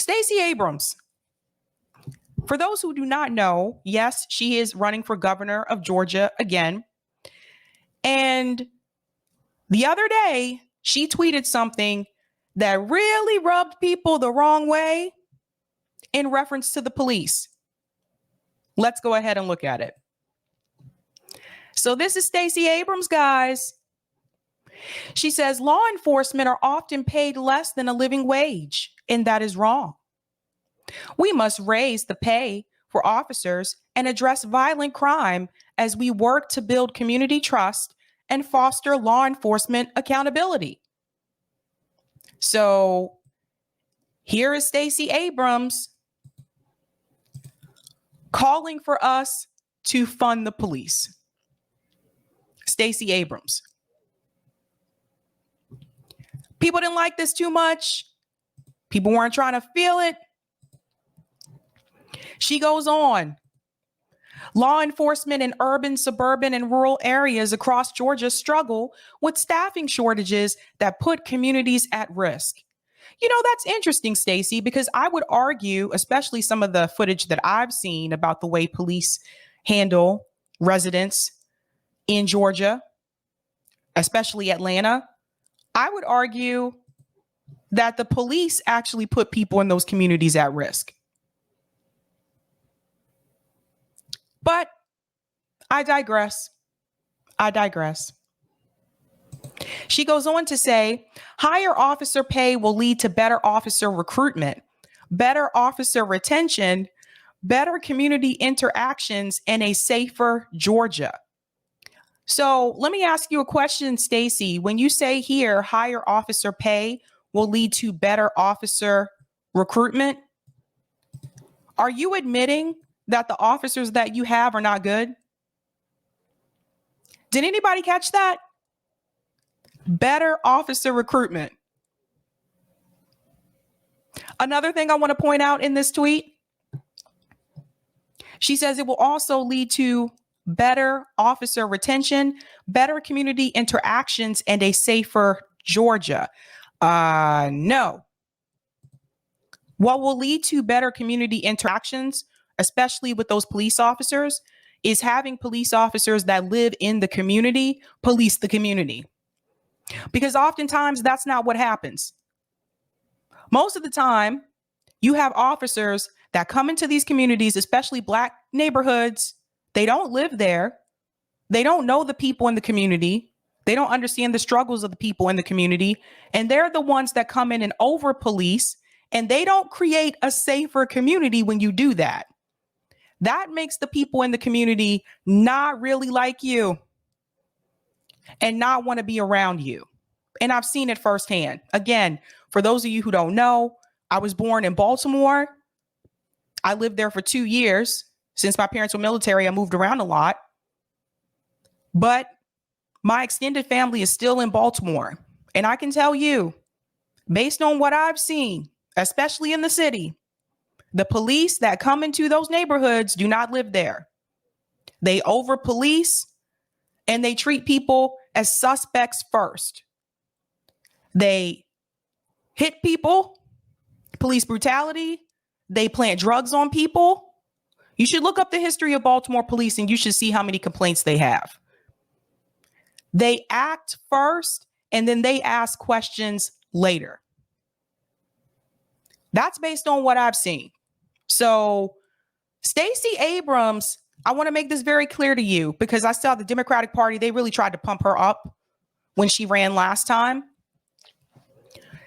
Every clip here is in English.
Stacey Abrams, for those who do not know, yes, she is running for governor of Georgia again. And the other day, she tweeted something that really rubbed people the wrong way in reference to the police. Let's go ahead and look at it. So this is Stacey Abrams, guys. She says law enforcement are often paid less than a living wage, and that is wrong. We must raise the pay for officers and address violent crime as we work to build community trust and foster law enforcement accountability. So here is Stacey Abrams calling for us to fund the police. Stacey Abrams. People didn't like this too much. People weren't trying to feel it. She goes on. Law enforcement in urban, suburban, and rural areas across Georgia struggle with staffing shortages that put communities at risk. You know, that's interesting, Stacey, because I would argue, especially some of the footage that I've seen about the way police handle residents in Georgia, especially Atlanta, I would argue that the police actually put people in those communities at risk. But I digress. She goes on to say, higher officer pay will lead to better officer recruitment, better officer retention, better community interactions, and a safer Georgia. So let me ask you a question, Stacey. When you say here, higher officer pay will lead to better officer recruitment, are you admitting that the officers that you have are not good? Did anybody catch that? Better officer recruitment. Another thing I want to point out in this tweet, she says it will also lead to better officer retention, better community interactions, and a safer Georgia. No. What will lead to better community interactions, especially with those police officers, is having police officers that live in the community police the community. Because oftentimes that's not what happens. Most of the time, you have officers that come into these communities, especially Black neighborhoods. They don't live there. They don't know the people in the community. They don't understand the struggles of the people in the community. And they're the ones that come in and over police. And they don't create a safer community when you do that. That makes the people in the community not really like you and not want to be around you. And I've seen it firsthand. Again, for those of you who don't know, I was born in Baltimore. I lived there for 2 years. Since my parents were military, I moved around a lot. But my extended family is still in Baltimore. And I can tell you, based on what I've seen, especially in the city, the police that come into those neighborhoods do not live there. They over police and they treat people as suspects first. They hit people, police brutality. They plant drugs on people. You should look up the history of Baltimore police and you should see how many complaints they have. They act first and then they ask questions later. That's based on what I've seen. So Stacey Abrams, I want to make this very clear to you because I saw the Democratic Party, they really tried to pump her up when she ran last time.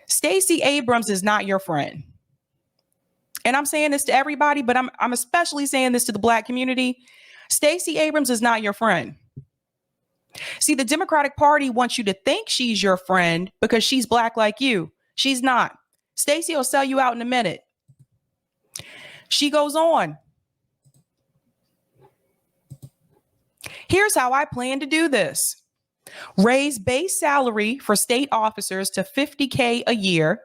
Stacey Abrams is not your friend. And I'm saying this to everybody, but I'm especially saying this to the Black community. Stacey Abrams is not your friend. See, the Democratic Party wants you to think she's your friend because she's Black like you. She's not. Stacey will sell you out in a minute. She goes on. Here's how I plan to do this. Raise base salary for state officers to $50K a year.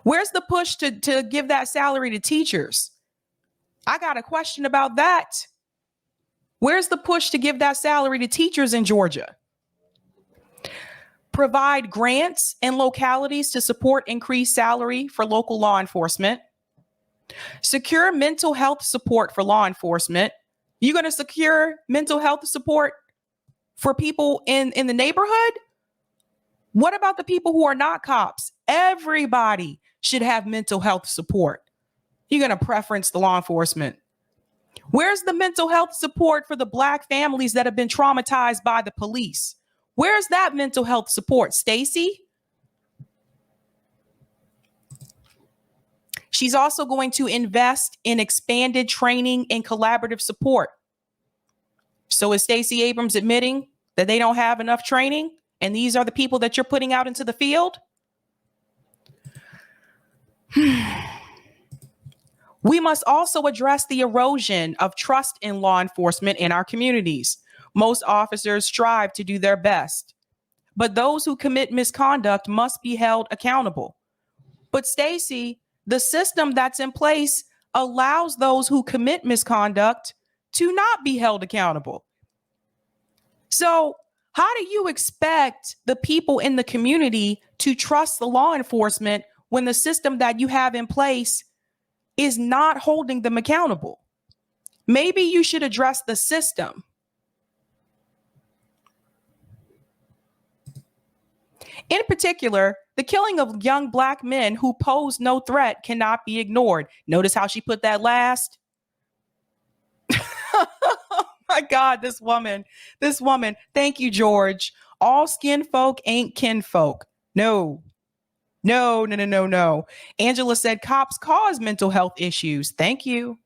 Where's the push to give that salary to teachers? I got a question about that. Where's the push to give that salary to teachers in Georgia? Provide grants in localities to support increased salary for local law enforcement. Secure mental health support for law enforcement. You're going to secure mental health support for people in the neighborhood? What about the people who are not cops? Everybody should have mental health support. You're going to preference the law enforcement. Where's the mental health support for the Black families that have been traumatized by the police? Where's that mental health support, Stacey? She's also going to invest in expanded training and collaborative support. So is Stacey Abrams admitting that they don't have enough training and these are the people that you're putting out into the field? We must also address the erosion of trust in law enforcement in our communities. Most officers strive to do their best, but those who commit misconduct must be held accountable. But Stacey, the system that's in place allows those who commit misconduct to not be held accountable. So how do you expect the people in the community to trust the law enforcement when the system that you have in place is not holding them accountable? Maybe you should address the system. In particular, the killing of young Black men who pose no threat cannot be ignored. Notice how she put that last? Oh my God, this woman. Thank you, George. All skin folk ain't kinfolk. No. Angela said cops cause mental health issues. Thank you.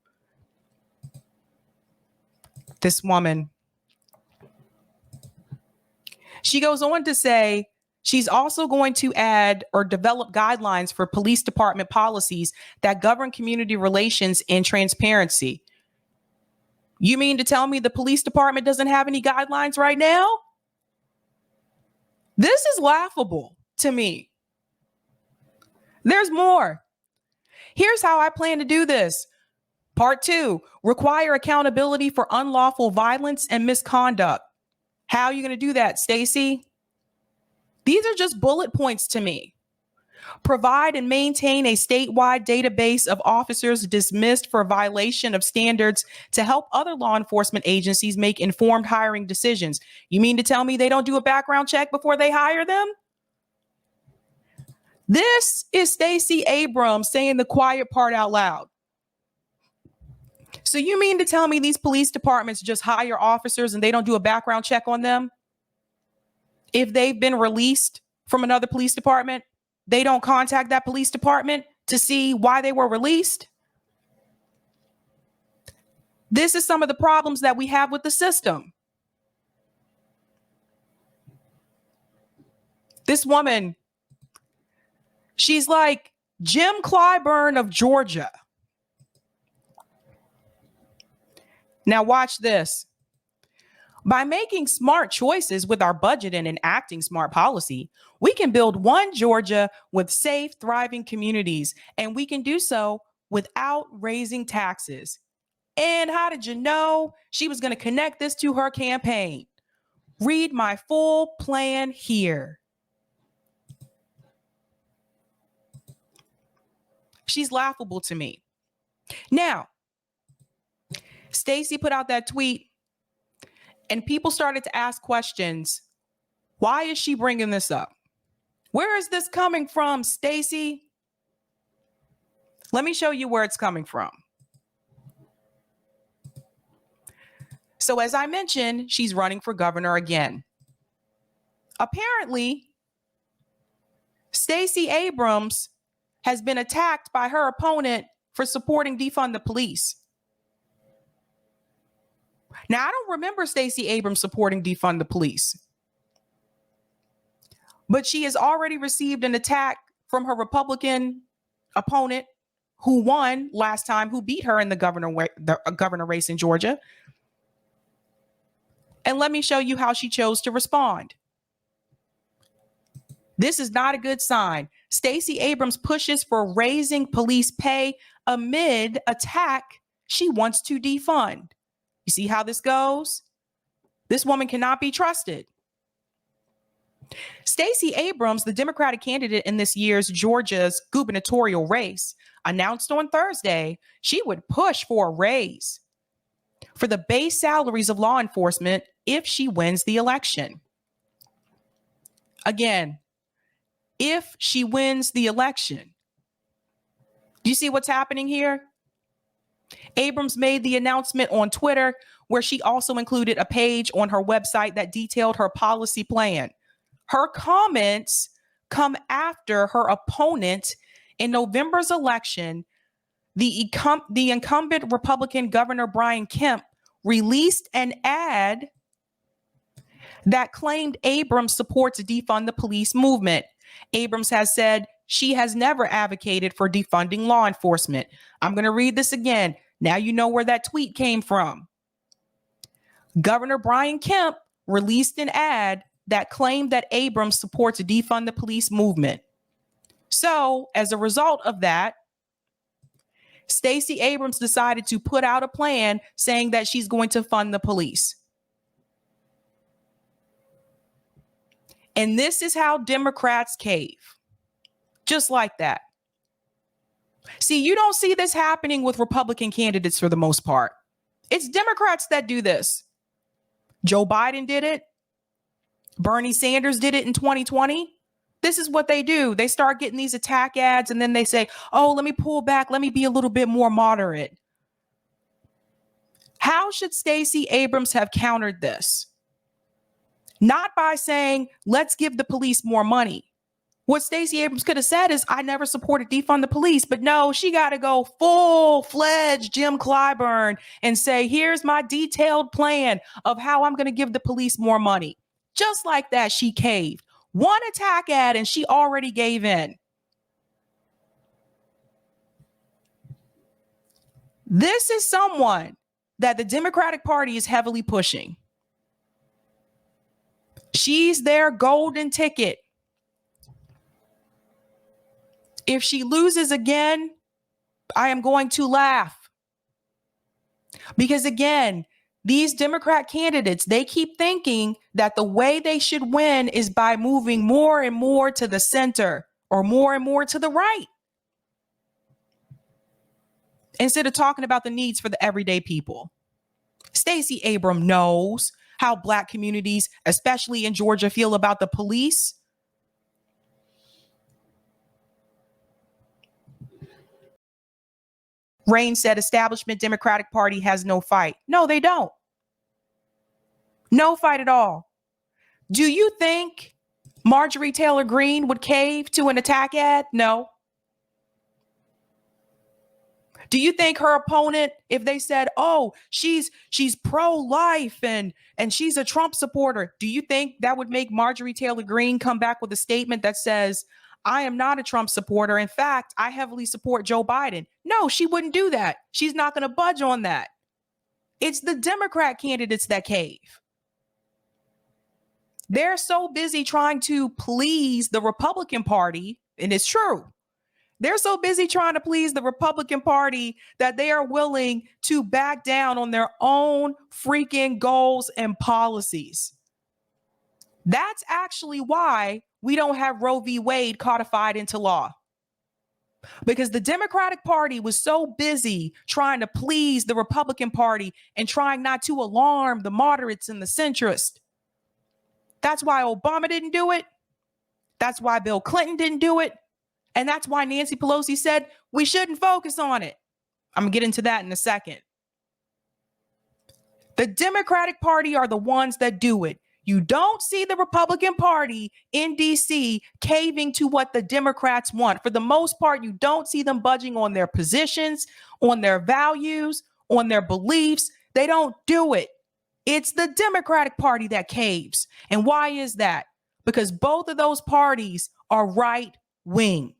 This woman. She goes on to say she's also going to add or develop guidelines for police department policies that govern community relations and transparency. You mean to tell me the police department doesn't have any guidelines right now? This is laughable to me. There's more. Here's how I plan to do this. Part 2, require accountability for unlawful violence and misconduct. How are you going to do that, Stacey? These are just bullet points to me. Provide and maintain a statewide database of officers dismissed for violation of standards to help other law enforcement agencies make informed hiring decisions. You mean to tell me they don't do a background check before they hire them? This is Stacey Abrams saying the quiet part out loud. So you mean to tell me these police departments just hire officers and they don't do a background check on them? If they've been released from another police department, they don't contact that police department to see why they were released? This is some of the problems that we have with the system. This woman, she's like Jim Clyburn of Georgia. Now watch this. By making smart choices with our budget and enacting smart policy, we can build one Georgia with safe, thriving communities, and we can do so without raising taxes. And how did you know she was going to connect this to her campaign? Read my full plan here. She's laughable to me. Now, Stacey put out that tweet and people started to ask questions. Why is she bringing this up? Where is this coming from, Stacey? Let me show you where it's coming from. So as I mentioned, she's running for governor again. Apparently, Stacey Abrams has been attacked by her opponent for supporting defund the police. Now, I don't remember Stacey Abrams supporting defund the police, but she has already received an attack from her Republican opponent who won last time, who beat her in the governor race in Georgia. And let me show you how she chose to respond. This is not a good sign. Stacey Abrams pushes for raising police pay amid attack she wants to defund. You see how this goes? This woman cannot be trusted. Stacey Abrams, the Democratic candidate in this year's Georgia's gubernatorial race, announced on Thursday she would push for a raise for the base salaries of law enforcement if she wins the election. Again, if she wins the election. Do you see what's happening here? Abrams made the announcement on Twitter, where she also included a page on her website that detailed her policy plan. Her comments come after her opponent in November's election, the incumbent Republican Governor Brian Kemp, released an ad that claimed Abrams supports a defund the police movement. Abrams has said she has never advocated for defunding law enforcement. I'm going to read this again. Now you know where that tweet came from. Governor Brian Kemp released an ad that claimed that Abrams supports a defund the police movement. So, as a result of that, Stacey Abrams decided to put out a plan saying that she's going to fund the police. And this is how Democrats cave. Just like that. See, you don't see this happening with Republican candidates for the most part. It's Democrats that do this. Joe Biden did it. Bernie Sanders did it in 2020. This is what they do. They start getting these attack ads and then they say, oh, let me pull back. Let me be a little bit more moderate. How should Stacey Abrams have countered this? Not by saying, let's give the police more money. What Stacey Abrams could have said is, I never supported defund the police. But no, she got to go full-fledged Jim Clyburn and say, here's my detailed plan of how I'm going to give the police more money. Just like that, she caved. One attack ad and she already gave in. This is someone that the Democratic Party is heavily pushing. She's their golden ticket. If she loses again, I am going to laugh. Because again, these Democrat candidates, they keep thinking that the way they should win is by moving more and more to the center or more and more to the right, instead of talking about the needs for the everyday people. Stacey Abrams knows how Black communities, especially in Georgia, feel about the police. Rain said establishment Democratic Party has no fight. No, they don't. No fight at all. Do you think Marjorie Taylor Greene would cave to an attack ad? No. Do you think her opponent, if they said, oh, she's pro-life and she's a Trump supporter, do you think that would make Marjorie Taylor Greene come back with a statement that says, I am not a Trump supporter. In fact, I heavily support Joe Biden? No, she wouldn't do that. She's not going to budge on that. It's the Democrat candidates that cave. They're so busy trying to please the Republican Party, and it's true. They're so busy trying to please the Republican Party that they are willing to back down on their own freaking goals and policies. That's actually why we don't have Roe v. Wade codified into law. Because the Democratic Party was so busy trying to please the Republican Party and trying not to alarm the moderates and the centrists. That's why Obama didn't do it. That's why Bill Clinton didn't do it. And that's why Nancy Pelosi said we shouldn't focus on it. I'm going to get into that in a second. The Democratic Party are the ones that do it. You don't see the Republican Party in D.C. caving to what the Democrats want. For the most part, you don't see them budging on their positions, on their values, on their beliefs. They don't do it. It's the Democratic Party that caves. And why is that? Because both of those parties are right wing.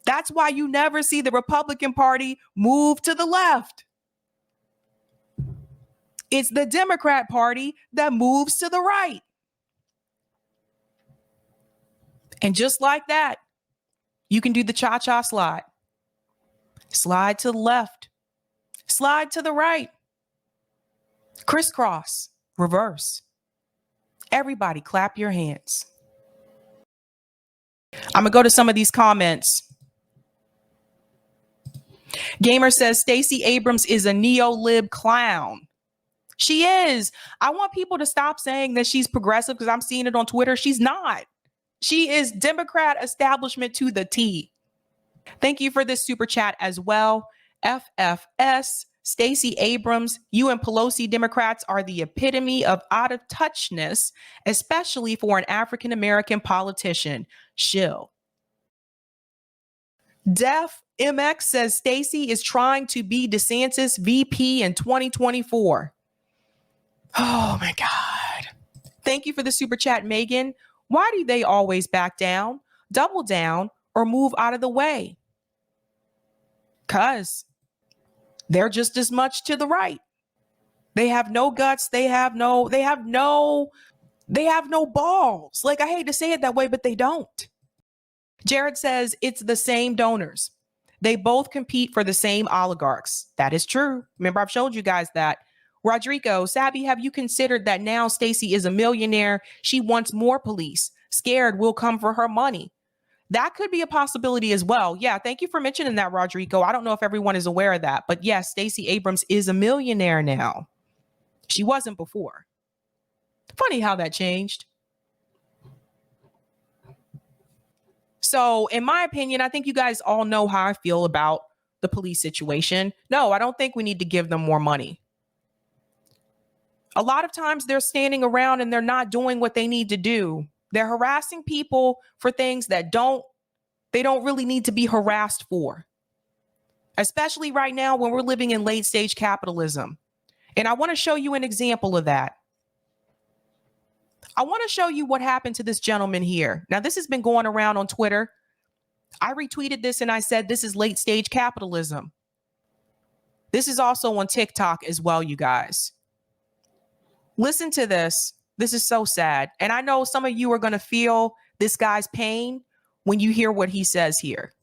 That's why you never see the Republican Party move to the left. It's the Democrat Party that moves to the right. And just like that, you can do the cha-cha slide. Slide to the left. Slide to the right. Crisscross. Reverse. Everybody clap your hands. I'm going to go to some of these comments. Gamer says Stacey Abrams is a neo-lib clown. She is. I want people to stop saying that she's progressive because I'm seeing it on Twitter. She's not. She is Democrat establishment to the T. Thank you for this super chat as well. FFS, Stacey Abrams, you and Pelosi Democrats are the epitome of out of touchness, especially for an African-American politician. Shill. Def MX says Stacey is trying to be DeSantis VP in 2024. Oh my God. Thank you for the super chat, Megan. Why do they always back down, double down, or move out of the way? Because they're just as much to the right. They have no guts. They have no balls. Like, I hate to say it that way, but they don't. Jared says it's the same donors. They both compete for the same oligarchs. That is true. Remember, I've showed you guys that. Rodrigo, Sabby, have you considered that now Stacey is a millionaire? She wants more police. Scared we'll come for her money. That could be a possibility as well. Yeah, thank you for mentioning that, Rodrigo. I don't know if everyone is aware of that, but yes, Stacey Abrams is a millionaire now. She wasn't before. Funny how that changed. So in my opinion, I think you guys all know how I feel about the police situation. No, I don't think we need to give them more money. A lot of times they're standing around and they're not doing what they need to do. They're harassing people for things that they don't really need to be harassed for. Especially right now when we're living in late stage capitalism. And I want to show you an example of that. I want to show you what happened to this gentleman here. Now, this has been going around on Twitter. I retweeted this and I said, this is late stage capitalism. This is also on TikTok as well, you guys. Listen to this. This is so sad. And I know some of you are going to feel this guy's pain when you hear what he says here.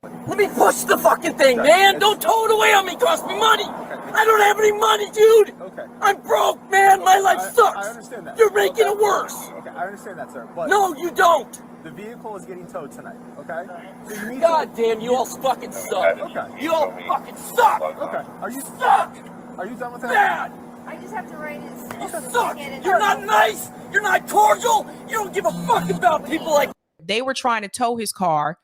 Let me push the fucking thing, man. Don't tow it away on me. Cost me money. I don't have any money, dude. Okay. I'm broke, man. My life sucks. I understand that. You're making it worse. Okay, I understand that, sir. But no, you don't. The vehicle is getting towed tonight, okay? So you God damn, you all fucking suck. Okay. You all fucking suck. Okay. Are you suck? Are you done with that? Bad. I just have to write his... You suck. You're not nice. You're not cordial. You don't give a fuck about people like... They were trying to tow his car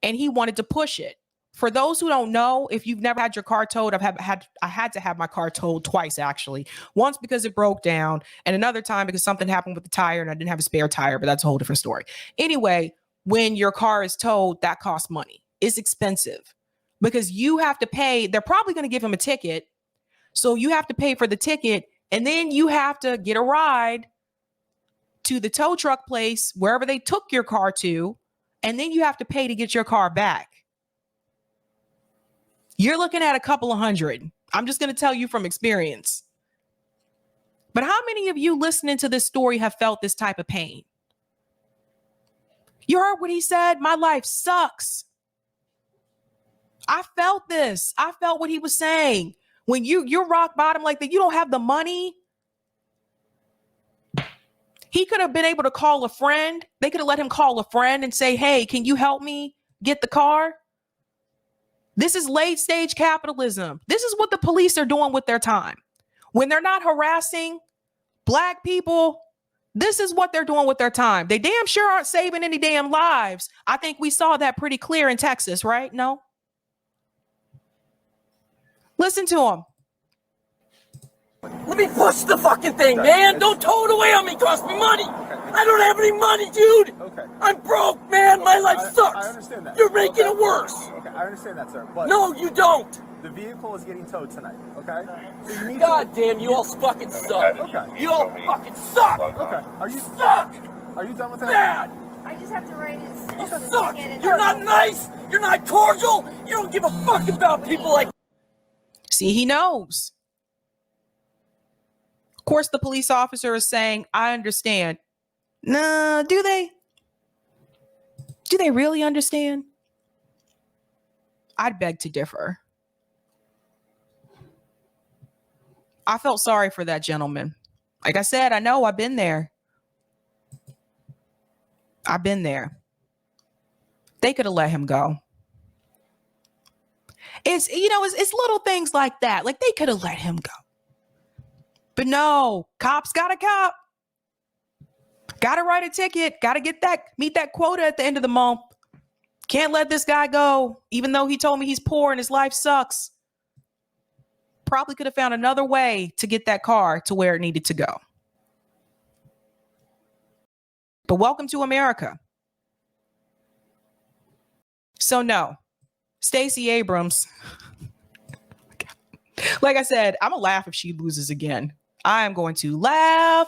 and he wanted to push it. For those who don't know, if you've never had your car towed, I had to have my car towed twice, actually. Once because it broke down, and another time because something happened with the tire and I didn't have a spare tire, but that's a whole different story. Anyway, when your car is towed, that costs money. It's expensive because you have to pay. They're probably going to give him a ticket. So you have to pay for the ticket, and then you have to get a ride to the tow truck place, wherever they took your car to, and then you have to pay to get your car back. You're looking at a couple of $100. I'm just going to tell you from experience. But how many of you listening to this story have felt this type of pain? You heard what he said? My life sucks. I felt this. I felt what he was saying. When you're rock bottom like that, you don't have the money. He could have been able to call a friend. They could have let him call a friend and say, hey, can you help me get the car? This is late stage capitalism. This is what the police are doing with their time. When they're not harassing Black people, this is what they're doing with their time. They damn sure aren't saving any damn lives. I think we saw that pretty clear in Texas, right? No? Listen to him. Let me push the fucking thing, man. Don't tow it away on me. Cost me money. I don't have any money, dude. Okay. I'm broke, man. My life sucks. I understand that. You're making it worse. Okay, I understand that, sir. But no, you don't. The vehicle is getting towed tonight, okay? So you God damn, you all fucking suck. Okay. You all fucking suck. Okay. Are you suck? Are you done with that? Bad. I just have to write his... You suck. You're not nice. You're not cordial. You don't give a fuck about people like... See, he knows. Of course, the police officer is saying, I understand. Nah, do they? Do they really understand? I'd beg to differ. I felt sorry for that gentleman. Like I said, I know I've been there. I've been there. They could have let him go. It's little things like that. Like, they could have let him go. But no, cops got a cop. Got to write a ticket. Got to meet that quota at the end of the month. Can't let this guy go, even though he told me he's poor and his life sucks. Probably could have found another way to get that car to where it needed to go. But welcome to America. So no, Stacey Abrams, like I said, I'm going to laugh if she loses again. I am going to laugh